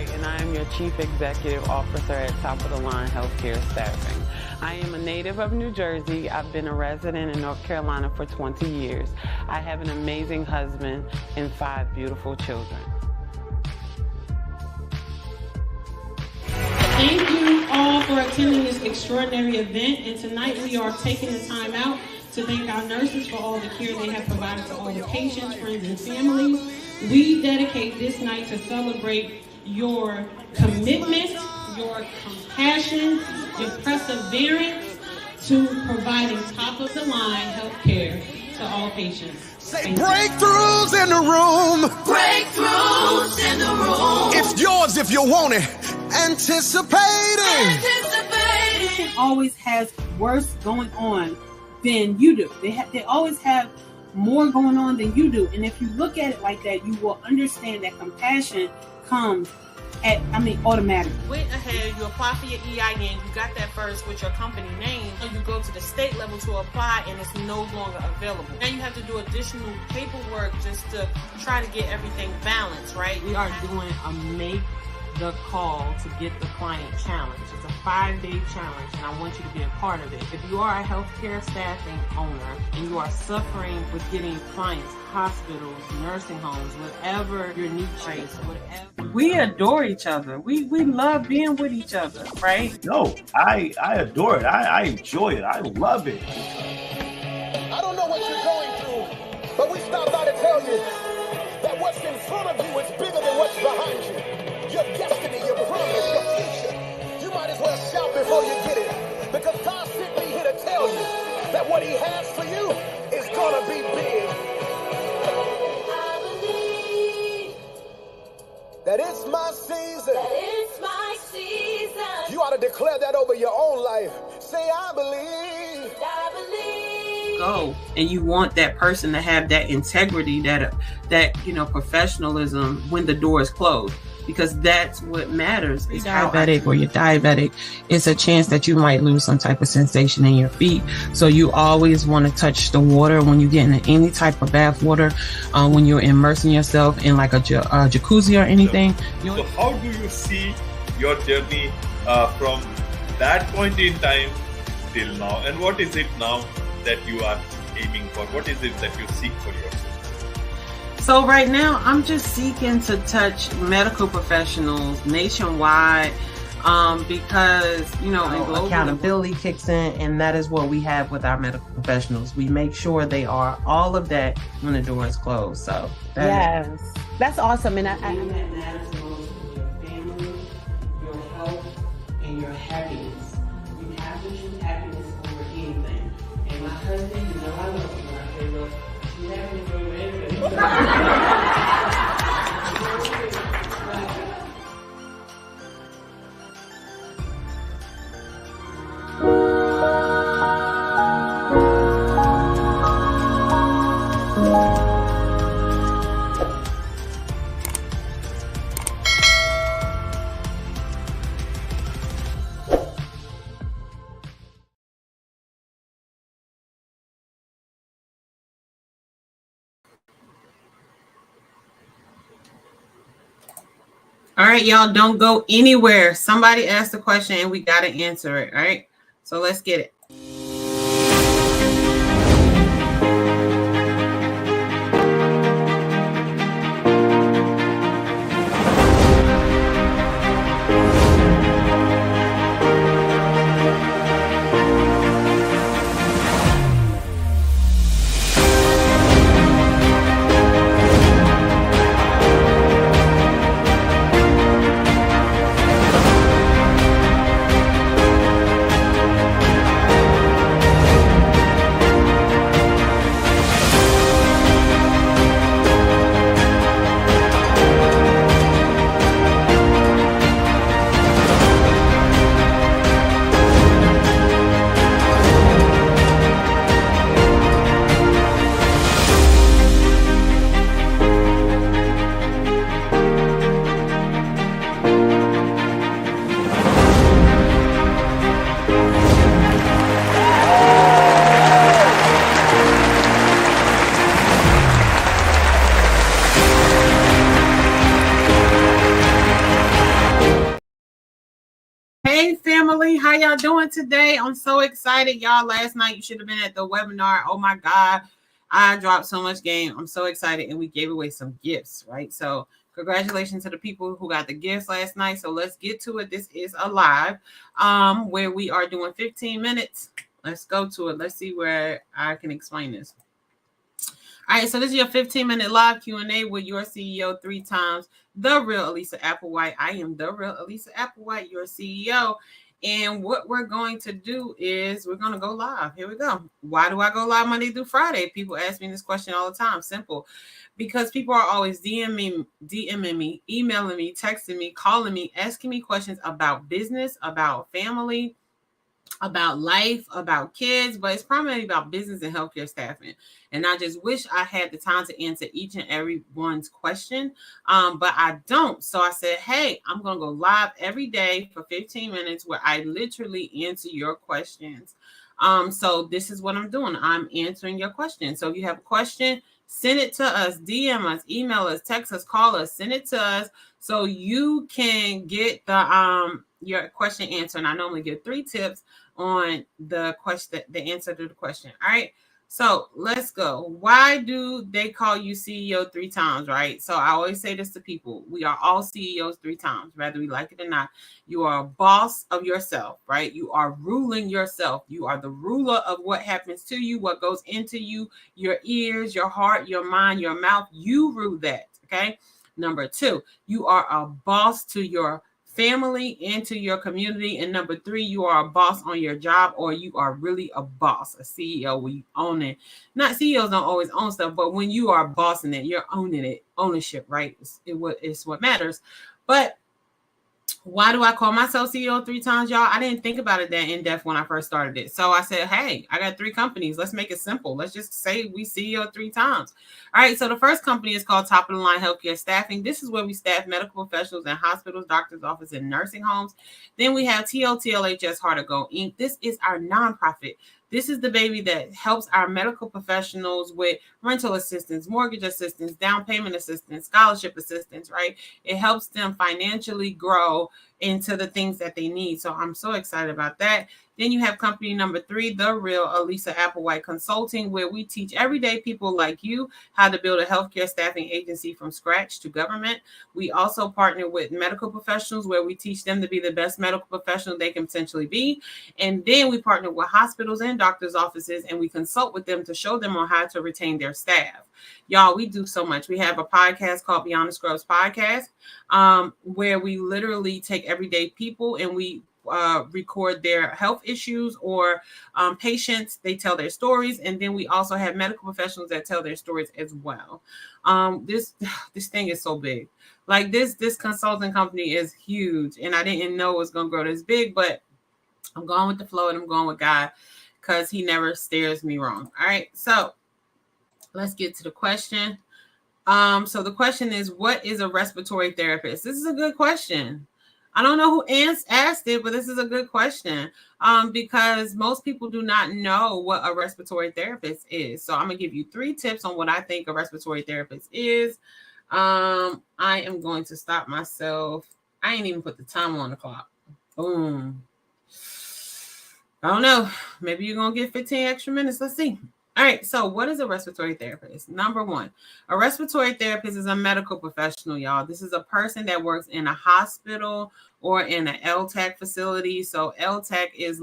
Applewhite, and I am your Chief Executive Officer at Top of the Line Healthcare Staffing. I am a native of New Jersey. I've been a resident in North Carolina for 20 years. I have an amazing husband and 5 beautiful children. Thank you all for attending this extraordinary event, and tonight we are taking the time out to thank our nurses for all the care they have provided to all the patients, friends, and families. We dedicate this night to celebrate your commitment, your compassion, your perseverance to providing top-of-the-line health care to all patients. Say breakthroughs in the room. Breakthroughs in the room. It's yours if you want it. Anticipating. Anticipating. Always has worse going on than you do. They always have more going on than you do. And if you look at it like that, you will understand that compassion comes automatically. Went ahead, you apply for your EIN, you got that first with your company name, and you go to the state level to apply, and it's no longer available. Now you have to do additional paperwork just to try to get everything balanced, right? We are doing a Make the Call to Get the Client challenge. It's a 5-day challenge, and I want you to be a part of it. If you are a healthcare staffing owner and you are suffering with getting clients, hospitals, nursing homes, whatever your niche is, whatever. We adore each other. We love being with each other, right? No, I adore it. I enjoy it. I love it. I don't know what you're going through, but we stopped by to tell you that what's in front of you is bigger than what's behind you. Your destiny, your promise, your future. You might as well shout before you get it, because God sent me here to tell you that what he has for you is gonna be big. I believe That it's my season. that it's my season. You ought to declare that over your own life. Say, I believe. I believe. Go, and you want that person to have that integrity, that professionalism when the door is closed, because that's what matters. If you're diabetic or you're diabetic, it's a chance that you might lose some type of sensation in your feet. So you always want to touch the water when you get into any type of bath water, when you're immersing yourself in like a jacuzzi or anything. So how do you see your journey from that point in time till now? And what is it now that you are aiming for? What is it that you seek for yourself? So right now, I'm just seeking to touch medical professionals nationwide, because, in global Accountability kicks in, and that is what we have with our medical professionals. We make sure they are all of that when the door is closed. So Yes, that's awesome. And that matters most is your family, your health, and your happiness. You have to choose happiness over anything. And my husband, I love him. I say, look, you happiness over anything. All right, y'all, don't go anywhere. Somebody asked a question and we got to answer it. All right, so let's get it. Hey family, how y'all doing today? I'm so excited, y'all. Last night you should have been at the webinar. Oh my God, I dropped so much game. I'm so excited, and we gave away some gifts, right? So congratulations to the people who got the gifts last night. So let's get to it. This is a live where we are doing 15 minutes. Let's go to it. Let's see where I can explain this. All right, so this is your 15-minute live Q&A with your CEO 3 times, the real Alisa Applewhite. I am the real Alisa Applewhite, your CEO. And what we're going to do is we're going to go live. Here we go. Why do I go live Monday through Friday? People ask me this question all the time. Simple. Because people are always DMing me, emailing me, texting me, calling me, asking me questions about business, about family, about life, about kids, but it's primarily about business and healthcare staffing. And I just wish I had the time to answer each and every one's question, but I don't. So I said, hey, I'm going to go live every day for 15 minutes where I literally answer your questions. So this is what I'm doing. I'm answering your questions. So if you have a question, send it to us, DM us, email us, text us, call us, send it to us so you can get the your question answered. And I normally give 3 tips on the question, the answer to the question. All right. So let's go. Why do they call you CEO 3 times, right? So I always say this to people. We are all CEOs 3 times, whether we like it or not. You are a boss of yourself, right? You are ruling yourself. You are the ruler of what happens to you, what goes into you, your ears, your heart, your mind, your mouth. You rule that, okay? Number 2, you are a boss to your family and to your community. And number 3, you are a boss on your job, or you are really a boss, a CEO, where you own it. Not CEOs don't always own stuff, but when you are bossing it, you're owning it. Ownership, right? It's what matters. But why do I call myself CEO 3 times, y'all? I didn't think about it that in depth when I first started it. So I said, hey, I got 3 companies. Let's make it simple. Let's just say we CEO 3 times. All right. So the first company is called Top of the Line Healthcare Staffing. This is where we staff medical professionals in hospitals, doctors' offices, and nursing homes. Then we have TOTLHS Heart to Go Inc. This is our nonprofit. This is the baby that helps our medical professionals with rental assistance, mortgage assistance, down payment assistance, scholarship assistance, right? It helps them financially grow into the things that they need. So I'm so excited about that. Then you have company number 3, the real Alisa Applewhite Consulting, where we teach everyday people like you how to build a healthcare staffing agency from scratch to government. We also partner with medical professionals where we teach them to be the best medical professional they can potentially be. And then we partner with hospitals and doctors' offices, and we consult with them to show them on how to retain their staff. Y'all, we do so much. We have a podcast called Beyond the Scrubs Podcast, where we literally take everyday people and we record their health issues or patients. They tell their stories, and then we also have medical professionals that tell their stories as well. This thing is so big. Like this consulting company is huge, and I didn't know it was going to grow this big, but I'm going with the flow and I'm going with God because He never steers me wrong. All right, so let's get to the question. So the question is, what is a respiratory therapist? This is a good question. I don't know who asked it, but this is a good question because most people do not know what a respiratory therapist is. So I'm going to give you 3 tips on what I think a respiratory therapist is. I am going to stop myself. I ain't even put the time on the clock. Boom. I don't know. Maybe you're going to get 15 extra minutes. Let's see. All right, so what is a respiratory therapist? Number 1, a respiratory therapist is a medical professional, y'all. This is a person that works in a hospital or in an LTAC facility. So LTAC is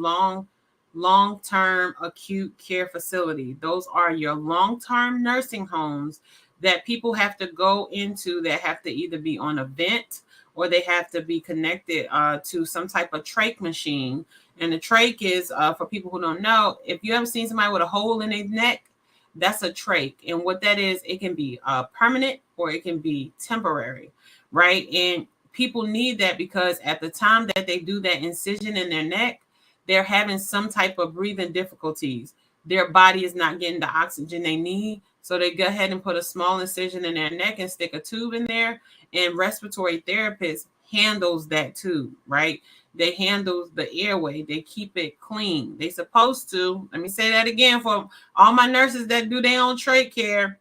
long-term acute care facility. Those are your long-term nursing homes that people have to go into that have to either be on a vent or they have to be connected to some type of trach machine. And the trach is, for people who don't know, if you ever seen somebody with a hole in their neck, that's a trach. And what that is, it can be permanent or it can be temporary, right? And people need that because at the time that they do that incision in their neck, they're having some type of breathing difficulties. Their body is not getting the oxygen they need. So they go ahead and put a small incision in their neck and stick a tube in there. And respiratory therapist handles that tube, right? They handle the airway. They keep it clean. They supposed to. Let me say that again for all my nurses that do their own trach care.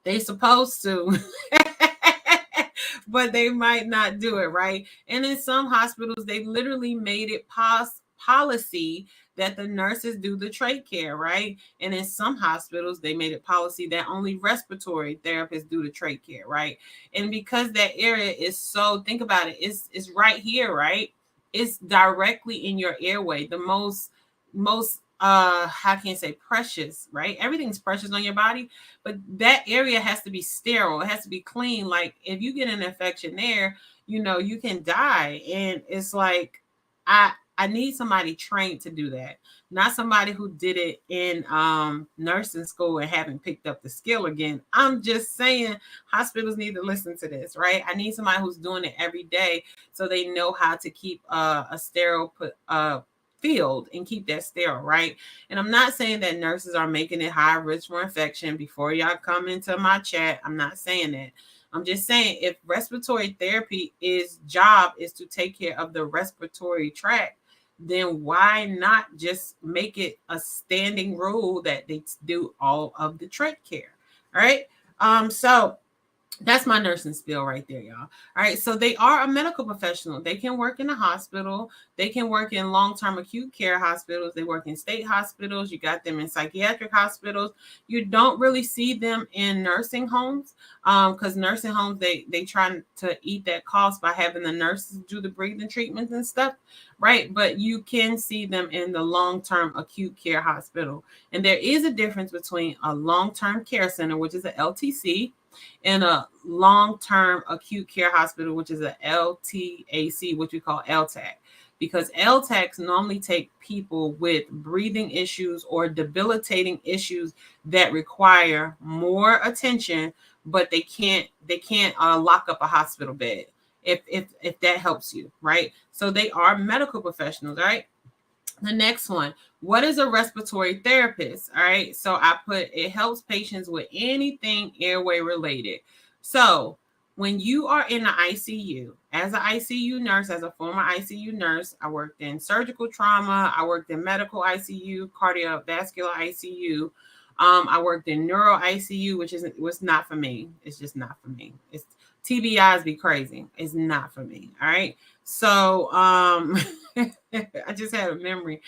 They supposed to. but they might not do it, right? And in some hospitals, they literally made it policy that the nurses do the trach care, right? And in some hospitals, they made it policy that only respiratory therapists do the trach care, right? And because that area is so, think about it, it's right here, right? It's directly in your airway, the most how can you say precious, right? Everything's precious on your body, but that area has to be sterile. It has to be clean. Like if you get an infection there, you know, you can die. And it's like, I need somebody trained to do that, not somebody who did it in nursing school and haven't picked up the skill again. I'm just saying hospitals need to listen to this, right? I need somebody who's doing it every day so they know how to keep a sterile field and keep that sterile, right? And I'm not saying that nurses are making it high risk for infection. Before y'all come into my chat, I'm not saying that. I'm just saying if respiratory therapy job is to take care of the respiratory tract, then why not just make it a standing rule that they do all of the trach care? All right. So that's my nursing spiel right there, y'all. All right. So they are a medical professional. They can work in a hospital. They can work in long-term acute care hospitals. They work in state hospitals. You got them in psychiatric hospitals. You don't really see them in nursing homes because nursing homes, they try to eat that cost by having the nurses do the breathing treatments and stuff, right? But you can see them in the long-term acute care hospital. And there is a difference between a long-term care center, which is a LTC, and a long-term acute care hospital, which is a LTAC, which we call LTAC, because LTACs normally take people with breathing issues or debilitating issues that require more attention, but they can't lock up a hospital bed. If that helps you, right? So they are medical professionals, right? The next one, what is a respiratory therapist? All right. So I put, it helps patients with anything airway related. So when you are in the ICU, as an ICU nurse, as a former ICU nurse, I worked in surgical trauma. I worked in medical ICU, cardiovascular ICU. I worked in neuro ICU, which was not for me. It's just not for me. It's TBIs be crazy. It's not for me. All right. So I just had a memory,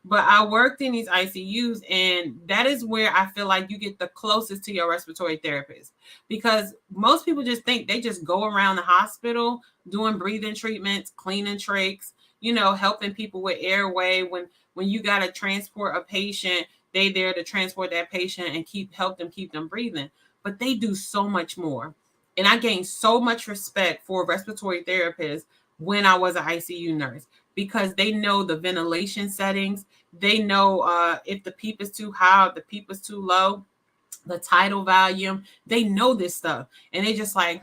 but I worked in these ICUs, and that is where I feel like you get the closest to your respiratory therapist, because most people just think they just go around the hospital doing breathing treatments, cleaning trachs, you know, helping people with airway. When you got to transport a patient, they there to transport that patient and help them keep them breathing. But they do so much more. And I gained so much respect for respiratory therapists when I was an ICU nurse, because they know the ventilation settings. They know if the PEEP is too high, if the PEEP is too low, the tidal volume. They know this stuff. And they just like,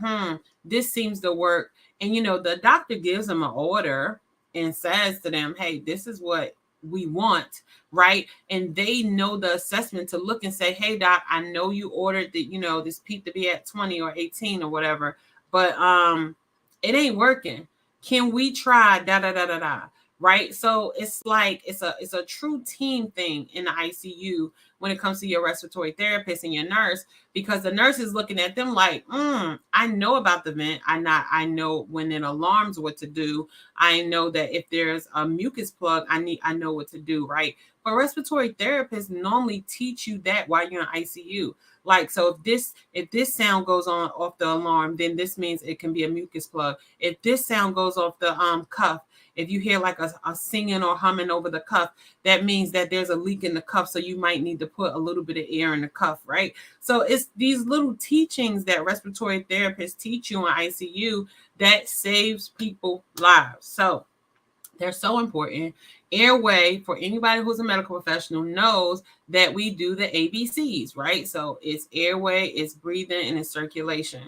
this seems to work. And, you know, the doctor gives them an order and says to them, hey, this is what we want, right? And they know the assessment to look and say, hey, doc, I know you ordered the, you know, this PEEP to be at 20 or 18 or whatever, but it ain't working. Can we try right? So it's like it's a true team thing in the ICU when it comes to your respiratory therapist and your nurse, because the nurse is looking at them like, I know about the vent. I know when it alarms what to do. I know that if there's a mucus plug, I know what to do, right? But respiratory therapists normally teach you that while you're in ICU. Like, so if this sound goes on off the alarm, then this means it can be a mucus plug. If this sound goes off the cuff, if you hear like a singing or humming over the cuff, that means that there's a leak in the cuff. So you might need to put a little bit of air in the cuff, right? So it's these little teachings that respiratory therapists teach you in ICU that saves people lives. So they're so important. Airway, for anybody who's a medical professional, knows that we do the ABCs, right? So it's airway, it's breathing, and it's circulation.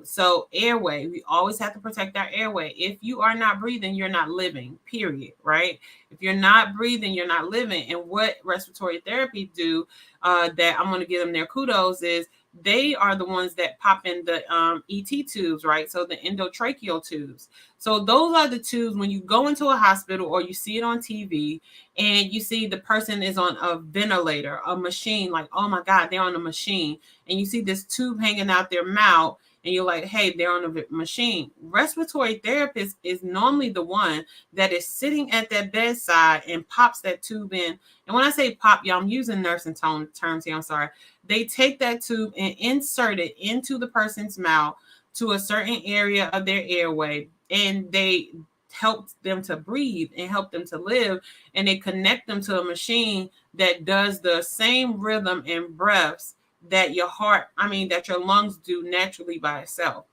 So airway, we always have to protect our airway. If you are not breathing, you're not living, period, right? If you're not breathing, you're not living. And what respiratory therapy do, that I'm going to give them their kudos, is they are the ones that pop in the ET tubes, right? So the endotracheal tubes. So those are the tubes when you go into a hospital or you see it on TV and you see the person is on a ventilator, a machine, like, oh my God, they're on a machine. And you see this tube hanging out their mouth and you're like, hey, they're on the machine. Respiratory therapist is normally the one that is sitting at that bedside and pops that tube in. And when I say pop, y'all, I'm using nursing terms here, I'm sorry. They take that tube and insert it into the person's mouth to a certain area of their airway, and they help them to breathe and help them to live, and they connect them to a machine that does the same rhythm and breaths that your that your lungs do naturally by itself.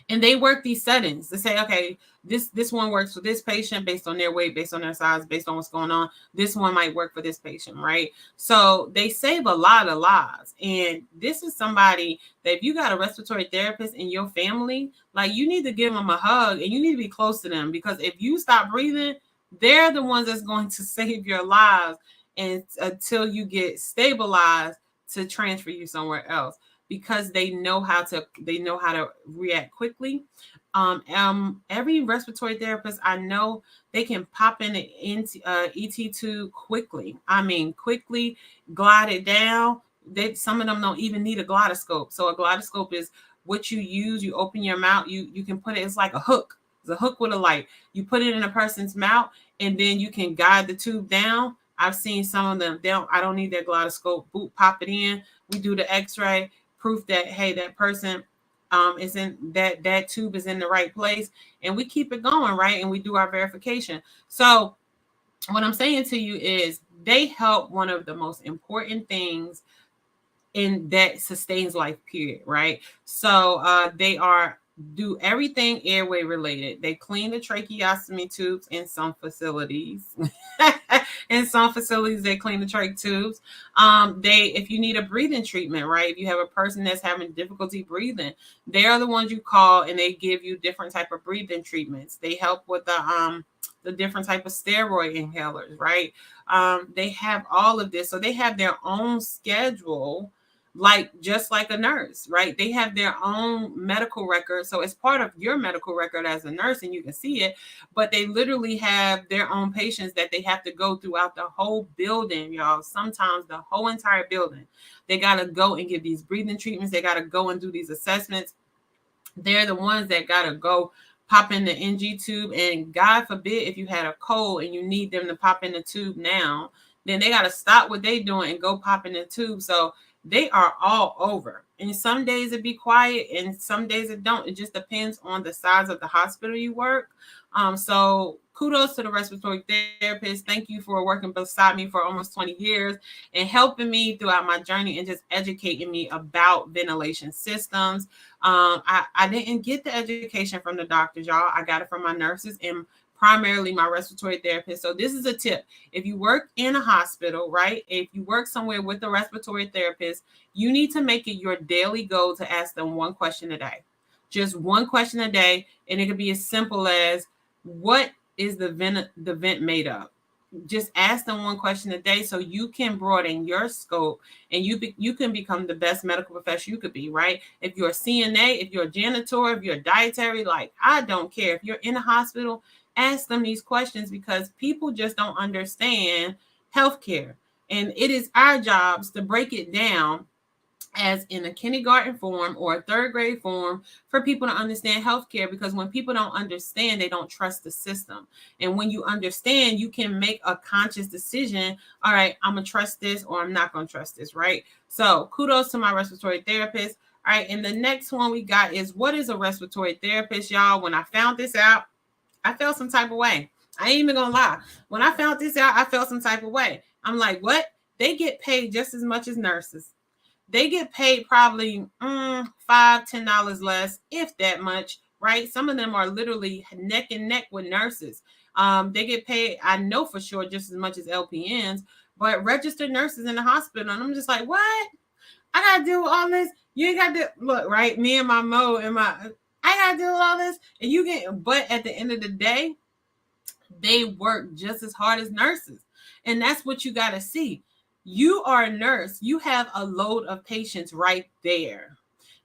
And they work these settings. They say, okay, this one works for this patient based on their weight, based on their size, based on what's going on. This one might work for this patient, right? So they save a lot of lives. And this is somebody that if you got a respiratory therapist in your family, like you need to give them a hug and you need to be close to them, because if you stop breathing, they're the ones that's going to save your lives and until you get stabilized to transfer you somewhere else, because they know how to react quickly. Every respiratory therapist I know, they can pop in an ET tube quickly. Quickly glide it down. Some of them don't even need a glidoscope. So a glidoscope is what you use. You open your mouth. You can put it. It's like a hook. It's a hook with a light. You put it in a person's mouth, and then you can guide the tube down. I've seen some of them. I don't need that glidoscope. Boop, pop it in. We do the X-ray. Proof that, hey, that person is in that tube is in the right place, and we keep it going, right? And we do our verification. So what I'm saying to you is they help one of the most important things in that sustains life, period, right? So they do everything airway related. They clean the tracheostomy tubes in some facilities. In some facilities, they clean the trach tubes. If you need a breathing treatment, right? If you have a person that's having difficulty breathing, they are the ones you call, and they give you different type of breathing treatments. They help with the different type of steroid inhalers, right? They have all of this. So they have their own schedule, just like a nurse, right? They have their own medical record. So it's part of your medical record as a nurse, and you can see it, but they literally have their own patients that they have to go throughout the whole building, y'all. Sometimes the whole entire building. They got to go and give these breathing treatments. They got to go and do these assessments. They're the ones that got to go pop in the NG tube. And God forbid, if you had a cold and you need them to pop in the tube now, then they got to stop what they're doing and go pop in the tube. So they are all over. And some days it be quiet and some days it don't. It just depends on the size of the hospital you work. So kudos to the respiratory therapist. Thank you for working beside me for almost 20 years and helping me throughout my journey and just educating me about ventilation systems. I didn't get the education from the doctors, y'all. I got it from my nurses and primarily my respiratory therapist. So this is a tip. If you work in a hospital, right? If you work somewhere with a respiratory therapist, you need to make it your daily goal to ask them one question a day. Just one question a day. And it could be as simple as, what is the vent made of? Just ask them one question a day so you can broaden your scope and you can become the best medical professional you could be, right? If you're a CNA, if you're a janitor, if you're a dietary, I don't care. If you're in a hospital, ask them these questions because people just don't understand healthcare. And it is our jobs to break it down as in a kindergarten form or a third grade form for people to understand healthcare, because when people don't understand, they don't trust the system. And when you understand, you can make a conscious decision. All right, I'm going to trust this or I'm not going to trust this, right? So kudos to my respiratory therapist. All right, and the next one we got is, what is a respiratory therapist, y'all? When I found this out, I felt some type of way. I ain't even gonna lie. When I found this out, I felt some type of way. I'm like, what? They get paid just as much as nurses. They get paid probably $5-10 less, if that much, right? Some of them are literally neck and neck with nurses. They get paid, I know for sure, just as much as LPNs, but registered nurses in the hospital. And I'm just like, what? I gotta do all this. You ain't got to look, right? Me and my Mo and I gotta do all this, and but at the end of the day, they work just as hard as nurses. And that's what you gotta see. You are a nurse. You have a load of patients right there.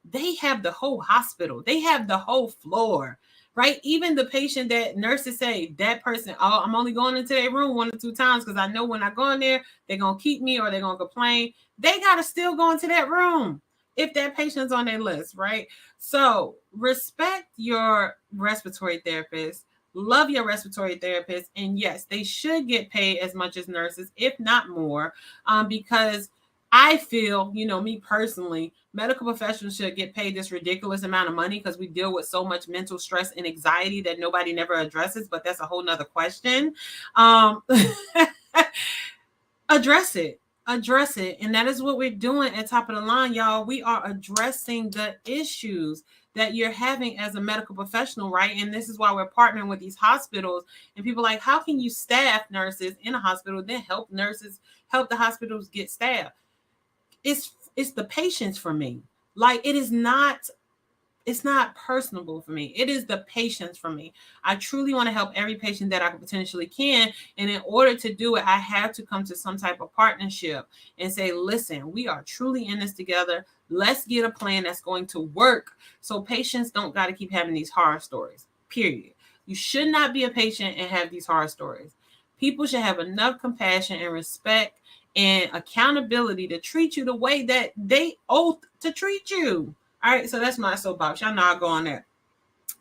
They have the whole hospital. They have the whole floor, right? Even the patient that nurses say, that person, oh, I'm only going into their room 1 or 2 times because I know when I go in there, they're going to keep me or they're going to complain. They got to still go into that room. if that patient's on their list, right? So respect your respiratory therapist, love your respiratory therapist, and yes, they should get paid as much as nurses, if not more, because I feel, me personally, medical professionals should get paid this ridiculous amount of money because we deal with so much mental stress and anxiety that nobody never addresses, but that's a whole nother question. Address it. And that is what we're doing at Top of the Line, y'all. We are addressing the issues that you're having as a medical professional, right? And this is why we're partnering with these hospitals. And people are like, how can you staff nurses in a hospital, then help the hospitals get staff? It's the patients for me. Like, it's not personable for me. It is the patients for me. I truly want to help every patient that I potentially can. And in order to do it, I have to come to some type of partnership and say, listen, we are truly in this together. Let's get a plan that's going to work. So patients don't got to keep having these horror stories, period. You should not be a patient and have these horror stories. People should have enough compassion and respect and accountability to treat you the way that they owe to treat you. All right, so that's my soapbox. Y'all know I'll go on there.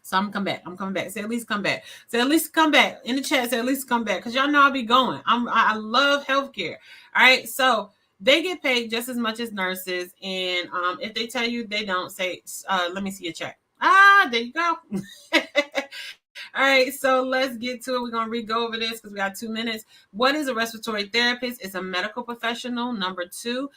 So I'm coming back. Say at least come back. Say at least come back. In the chat, say at least come back. Because y'all know I'll be going. I love healthcare. All right, so they get paid just as much as nurses. And if they tell you they don't, say, let me see your check. There you go. All right, so let's get to it. We're going to re-go over this because we got 2 minutes. What is a respiratory therapist? It's a medical professional. Number 2,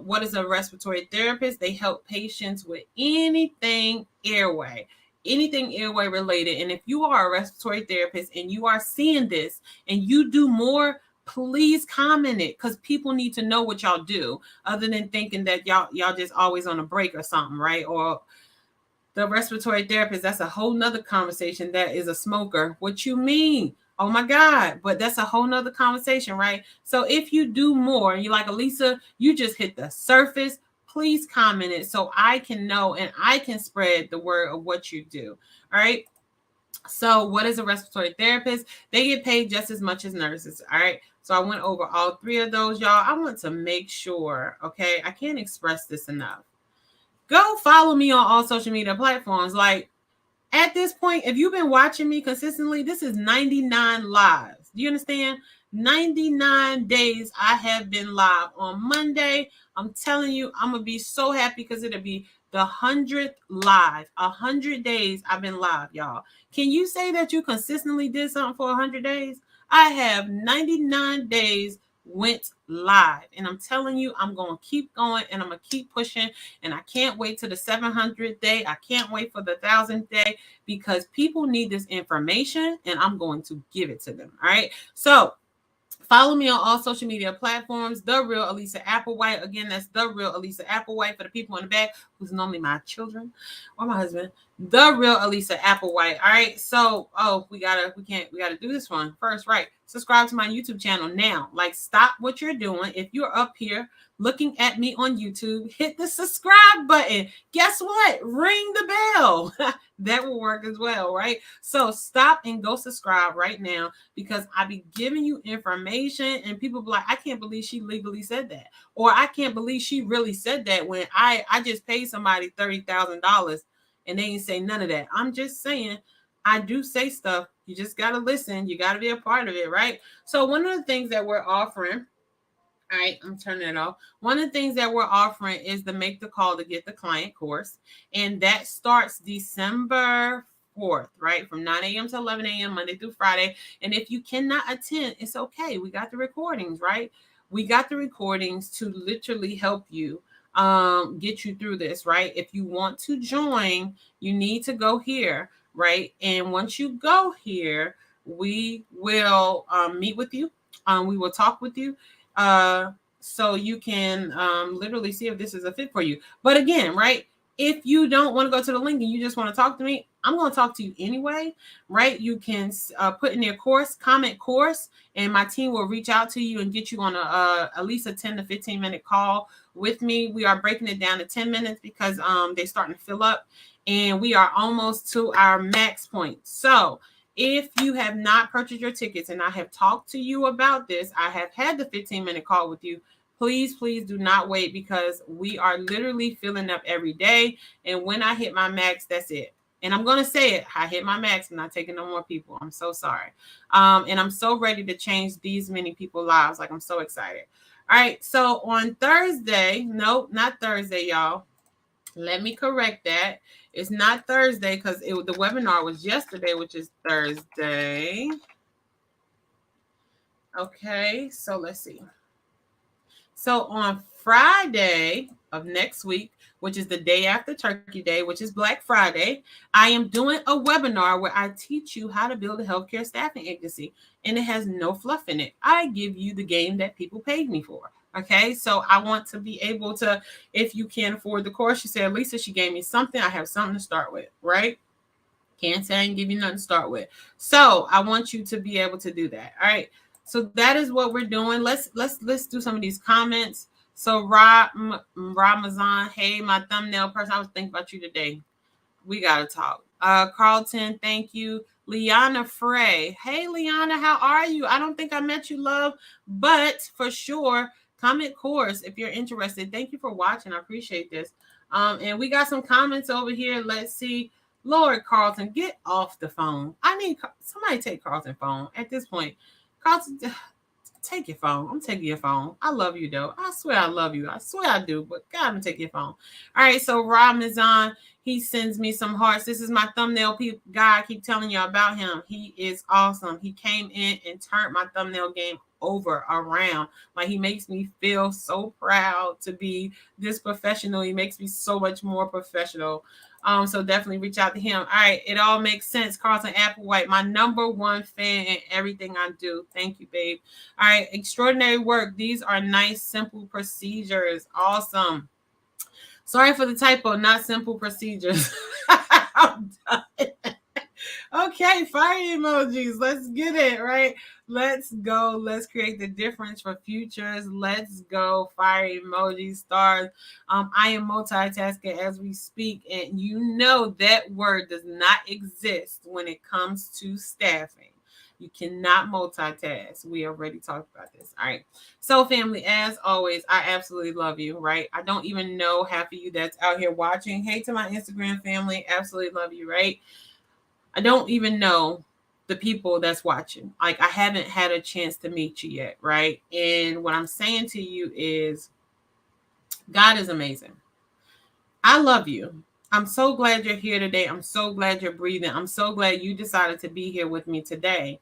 what is a respiratory therapist? They help patients with anything airway related. And if you are a respiratory therapist and you are seeing this and you do more, please comment it, because people need to know what y'all do, other than thinking that y'all just always on a break or something, right? Or the respiratory therapist, that's a whole nother conversation. That is a smoker. What you mean? Oh my God. But that's a whole nother conversation, right? So if you do more, you like, Alisa, you just hit the surface, please comment it so I can know and I can spread the word of what you do. All right. So what is a respiratory therapist? They get paid just as much as nurses. All right. So I went over all 3 of those, y'all. I want to make sure, okay, I can't express this enough. Go follow me on all social media platforms. Like, at this point, if you've been watching me consistently, this is 99 lives. Do you understand? 99 days I have been live. On Monday, I'm telling you, I'm going to be so happy because it'll be the 100th live. 100 days I've been live, y'all. Can you say that you consistently did something for 100 days? I have 99 days went live, and I'm telling you, I'm going to keep going and I'm going to keep pushing, and I can't wait to the 700th day. I can't wait for the 1000th day, because people need this information and I'm going to give it to them. All right. So follow me on all social media platforms, The Real Alisa Applewhite. Again, that's The Real Alisa Applewhite for the people in the back who's normally my children or my husband. The Real Alisa Applewhite. All right. So, we gotta do this one first, right? Subscribe to my YouTube channel now. Like, stop what you're doing. If you're up here looking at me on YouTube, hit the subscribe button. Guess what? Ring the bell. That will work as well, right? So stop and go subscribe right now, because I be giving you information and people be like, I can't believe she legally said that. Or I can't believe she really said that, when I just paid somebody $30,000 and they ain't say none of that. I'm just saying, I do say stuff. You just got to listen. You got to be a part of it, right? So one of the things that we're offering, all right, I'm turning it off. One of the things that we're offering is the Make the Call to Get the Client course. And that starts December 4th, right? From 9 a.m. to 11 a.m., Monday through Friday. And if you cannot attend, it's okay. We got the recordings, right? We got the recordings to literally help you get you through this, right? If you want to join, you need to go here, right? And once you go here, we will meet with you. We will talk with you. So you can literally see if this is a fit for you. But again, right, if you don't want to go to the link and you just want to talk to me, I'm going to talk to you anyway, right? You can put in your course, comment course, and my team will reach out to you and get you on at least a 10 to 15 minute call with me. We are breaking it down to 10 minutes because they're starting to fill up, and we are almost to our max point. So if you have not purchased your tickets and I have talked to you about this, I have had the 15-minute call with you, Please, please do not wait, because we are literally filling up every day. And when I hit my max, that's it. And I'm going to say it. I hit my max. I'm not taking no more people. I'm so sorry. And I'm so ready to change these many people's lives. Like, I'm so excited. All right. So on Thursday, nope, not Thursday, y'all. Let me correct that. It's not Thursday, because the webinar was yesterday, which is Thursday. Okay. So let's see. So on Friday of next week, which is the day after Turkey Day, which is Black Friday, I am doing a webinar where I teach you how to build a healthcare staffing agency, and it has no fluff in it. I give you the game that people paid me for. Okay, so I want to be able to, if you can't afford the course, you say, Alisa, she gave me something. I have something to start with, right? Can't say I can give you nothing to start with. So I want you to be able to do that. All right. So that is what we're doing. Let's do some of these comments. So Ramazan, hey, my thumbnail person, I was thinking about you today. We gotta talk. Carlton, thank you. Liana Frey, hey Liana, how are you? I don't think I met you, love, but for sure, comment course if you're interested. Thank you for watching. I appreciate this. And we got some comments over here. Let's see. Lord Carlton, get off the phone. I need somebody take Carlton's phone at this point. Carlton, take your phone. I'm taking your phone. I love you though. I swear I love you. I swear I do. But God, I'm taking your phone. All right. So Ramazan, he sends me some hearts. This is my thumbnail guy. I keep telling you about him. He is awesome. He came in and turned my thumbnail game around. Like, he makes me feel so proud to be this professional. He makes me so much more professional. So definitely reach out to him. All right, it all makes sense. Carlton Applewhite, my #1 fan in everything I do. Thank you, babe. All right, extraordinary work. These are nice, simple procedures. Awesome. Sorry for the typo, not simple procedures. I'm done. Okay, fire emojis. Let's get it, right? Let's go. Let's create the difference for futures. Let's go. Fire emojis, stars. I am multitasking as we speak, and you know that word does not exist when it comes to staffing. You cannot multitask. We already talked about this. All right. So, family, as always, I absolutely love you, right? I don't even know half of you that's out here watching. Hey to my Instagram family, absolutely love you, right? I don't even know the people that's watching. Like, I haven't had a chance to meet you yet, right? And what I'm saying to you is, God is amazing. I love you. I'm so glad you're here today. I'm so glad you're breathing. I'm so glad you decided to be here with me today.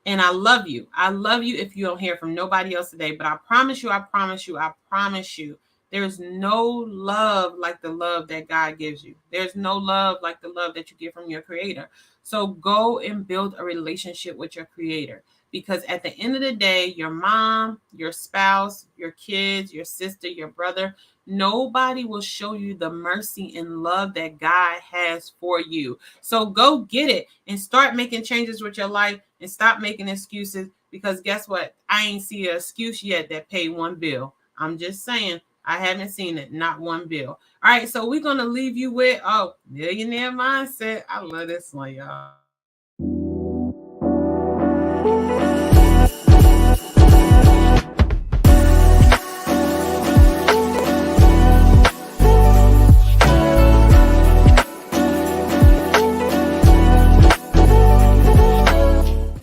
And I love you. I love you if you don't hear from nobody else today. But I promise you, there's no love like the love that God gives you. There's no love like the love that you get from your creator. So go and build a relationship with your creator. Because at the end of the day, your mom, your spouse, your kids, your sister, your brother, nobody will show you the mercy and love that God has for you. So go get it and start making changes with your life and stop making excuses, because guess what? I ain't see an excuse yet that paid one bill. I'm just saying, I haven't seen it, not one bill. All right, so we're going to leave you with, millionaire mindset. I love this one, y'all.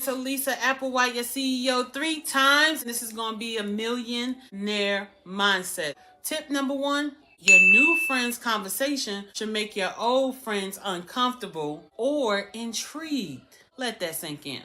Alisa Applewhite, your CEO 3 times. This is going to be a millionaire mindset. Tip number 1, your new friends' conversation should make your old friends uncomfortable or intrigued. Let that sink in.